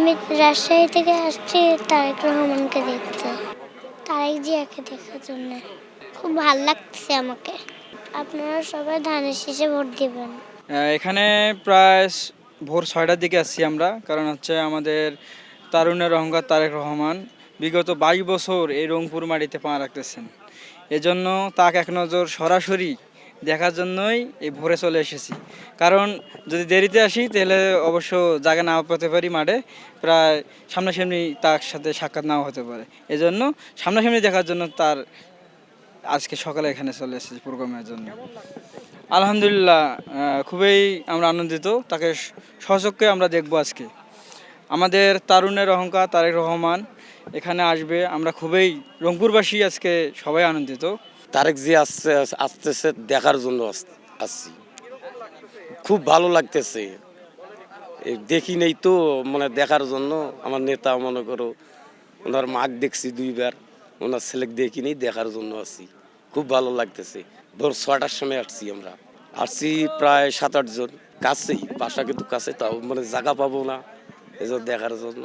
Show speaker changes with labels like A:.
A: আমি রাজশাহী থেকে আসছি তারেক রহমানকে দেখতে, তারেক জিয়াকে দেখার জন্য। খুব ভালো লাগছে আমাকে। আপনারা সবাই ধানের শীষে ভোট দিবেন।
B: এখানে প্রায় ভোর 6টার দিকে আসছি আমরা, কারণ হচ্ছে আমাদের তারুণের অহংকার তারেক রহমান বিগত 22 বছর এই রংপুর মাটিতে পা রাখতেছেন। এজন্য তাকে এক নজর সরাসরি দেখার জন্যই এই ভোরে চলে এসেছি। কারণ যদি দেরিতে আসি তাহলে অবশ্য জায়গা নাও পেতে পারি মাঠে, প্রায় সামনাসামনি তার সাথে সাক্ষাৎ নাও হতে পারে। এজন্য সামনাসামনি দেখার জন্য তার আজকে সকালে এখানে চলে এসেছি প্রোগ্রামের জন্য। আলহামদুলিল্লাহ, খুবই আমরা আনন্দিত। তাকে সচক্ষে আমরা দেখব আজকে। আমাদের তারুণের অহংকার তারেক রহমান এখানে আসবে, আমরা খুবই রংপুরবাসী আজকে সবাই আনন্দিত।
C: তারেক জি আসতেছে দেখার জন্য আসছি, খুব ভালো লাগতেছে। দেখি নেই তো, মানে দেখার জন্য আমার নেতা মনে করো, ওনার মাক দেখছি 2বার, ওনার ছেলে দেখিনি, দেখার জন্য আসছি। খুব ভালো লাগতেছে। ভোর 6টার সময় আমরা আসছি প্রায় 7-8 জন। কাছেই, বাসা কিন্তু কাছে, তাও মানে জায়গা পাবো না, এজন্য দেখার জন্য।